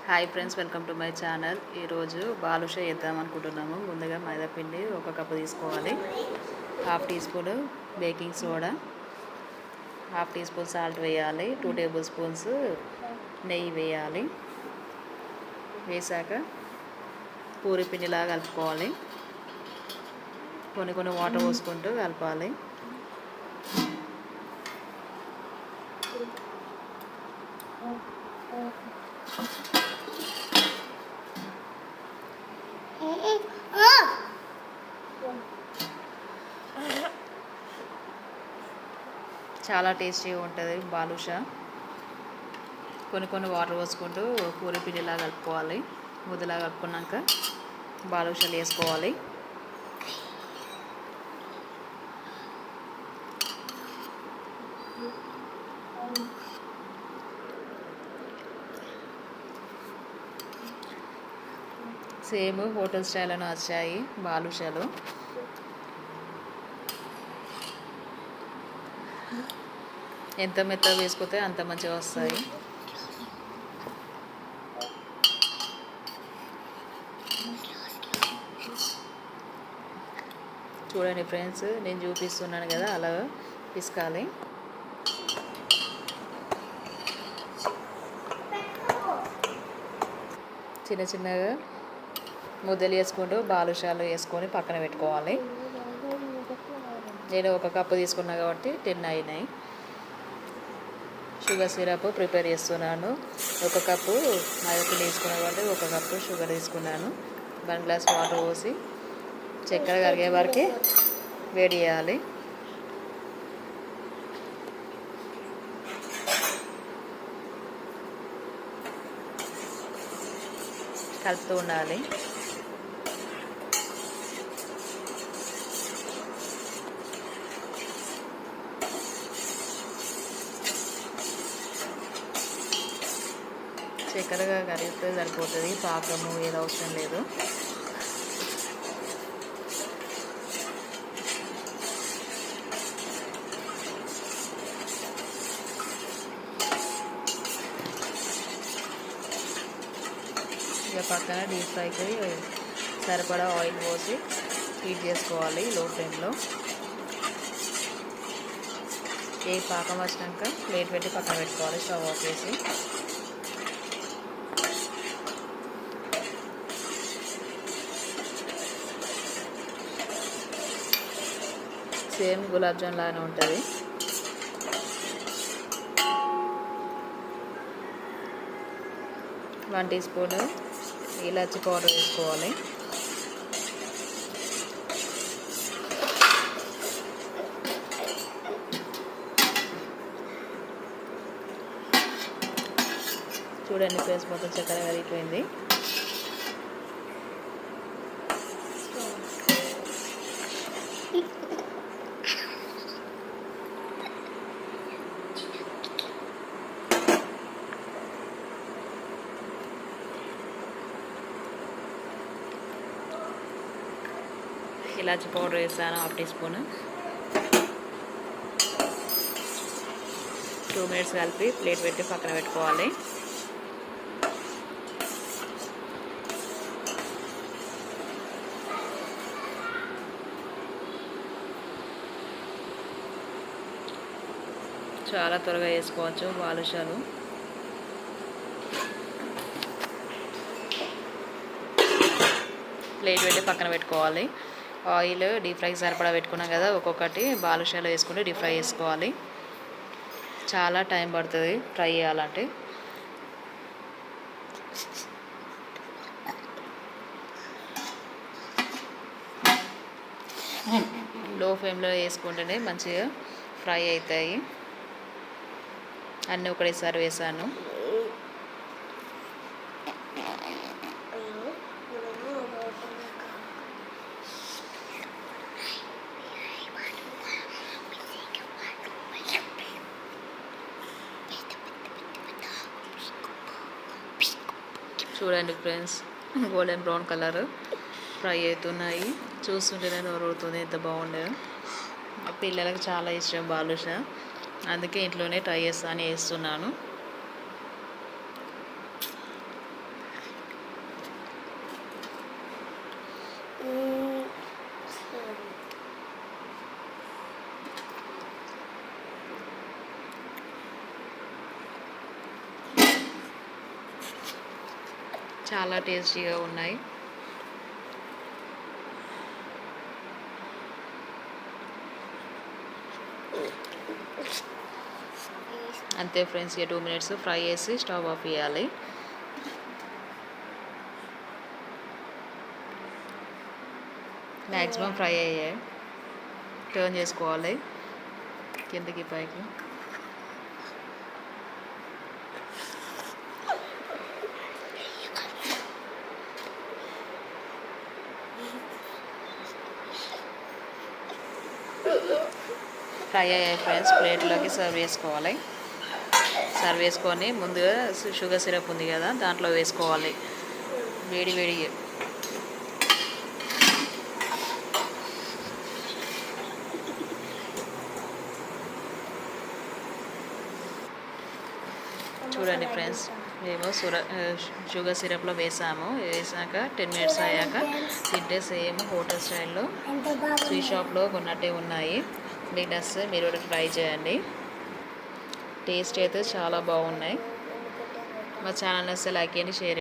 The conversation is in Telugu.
Hi friends, welcome to my channel. ఈరోజు బాదుషా చేద్దాం అనుకుంటున్నాము. ముందుగా మైదా పిండి 1 కప్పు తీసుకోవాలి. 1/2 teaspoon baking soda, 1/2 teaspoon salt వేయాలి. 2 టేబుల్ స్పూన్స్ నెయ్యి వేయాలి. వేసాక పూరి పిండిలాగా కలుపుకోవాలి. కొన్ని వాటర్ పోసుకుంటూ కలపాలి. చాలా టేస్టీగా ఉంటుంది బాదుషా. కొన్ని వాటర్ పోసుకుంటూ పూరి పిండిలా కలుపుకోవాలి. ముద్దలా కలుపుకున్నాక బాదుషాలు వేసుకోవాలి. సేమ్ హోటల్ స్టైల్లోనే వచ్చాయి బాదుషాలు. ఎంత మెత్తగా వేసుకుంటే అంత మంచిగా వస్తాయి. చూడండి ఫ్రెండ్స్, నేను చూపిస్తున్నాను కదా, అలా పిసకాలి. చిన్నగా ముద్దలు వేసుకుంటూ బాదుషాలు వేసుకొని పక్కన పెట్టుకోవాలి. నేను 1 కప్పు తీసుకున్నా కాబట్టి 10 అయినాయి. షుగర్ సిరప్ ప్రిపేర్ చేస్తున్నాను. 1 కప్పు మైదాపిండి తీసుకున్నాను కాబట్టి 1 కప్పు షుగర్ తీసుకున్నాను. 1 గ్లాస్ వాటర్ పోసి చక్కెర కరిగే వరకు వేడి చేయాలి. కలుపుతూ ఉండాలి. చక్కెరగా కరిగితే సరిపోతుంది, పాకము ఏది అవసరం లేదు. ఇక పక్కన డీప్ ఫ్రైకి సరిపడా ఆయిల్ పోసి హీట్ చేసుకోవాలి లో ఫ్లేమ్లో. ఏ పాకం వచ్చినాక ప్లేట్ పెట్టి పక్కన పెట్టుకోవాలి, స్టవ్ ఆఫ్ చేసి. సేమ్ గులాబ్ జామ్ లాగానే ఉంటుంది. వన్ టీ స్పూన్ ఇలాచి పౌడర్ వేసుకోవాలి. చూడండి ఫ్రెండ్స్, మొత్తం చక్కెర కరిగిపోయింది. ఇలాచి పౌడర్ వేసాను 1/2 టీ స్పూన్. 2 మినిట్స్ కలిపి ప్లేట్ పెట్టి పక్కన పెట్టుకోవాలి. చాలా త్వరగా వేసుకోవచ్చు బాదుషాలు. ప్లేట్ పెట్టి పక్కన పెట్టుకోవాలి. ఆయిల్ డీప్ ఫ్రైకి సరిపడా పెట్టుకున్నాం కదా, ఒక్కొక్కటి బాదుషాలు వేసుకుంటే డీప్ ఫ్రై చేసుకోవాలి. చాలా టైం పడుతుంది ఫ్రై చేయాలంటే. లో ఫ్లేమ్లో వేసుకుంటేనే మంచిగా ఫ్రై అవుతాయి. అన్నీ ఒకటేసారి వేసాను. చూడండి friends, golden brown colour fry అవుతున్నాయి. చూస్తుంటేనే నోరుతుంది, ఎంత బాగుండేదో. పిల్లలకు చాలా ఇష్టం బాదుషా, అందుకే ఇంట్లోనే ట్రై చేస్తాను, వేస్తున్నాను. చాలా టేస్టీగా ఉన్నాయి. అంతే ఫ్రెండ్స్, ఇక 2 మినిట్స్ ఫ్రై చేసి స్టవ్ ఆఫ్ చేయాలి. మ్యాక్సిమం ఫ్రై అయ్యాయి, టర్న్ చేసుకోవాలి కిందకి పైకి. ఫ్రై అయ్యాయి ఫ్రెండ్స్, ప్లేట్లోకి సర్వ్ చేసుకోవాలి. సర్వ్ చేసుకొని ముందుగా షుగర్ సిరప్ ఉంది కదా, దాంట్లో వేసుకోవాలి వేడి వేడి. చూడండి ఫ్రెండ్స్, మేము షుగర్ సిరప్లో వేసాక 10 మినిట్స్ అయ్యాక తింటే సేమ్ హోటల్ స్టైల్లో స్వీట్ షాప్లో కొన్నట్టే ఉన్నాయి. బిగినర్స్ మీరు కూడా ట్రై చేయండి, టేస్ట్ అయితే చాలా బాగున్నాయి. మా ఛానల్ వస్తే లైక్ చేయండి, షేర్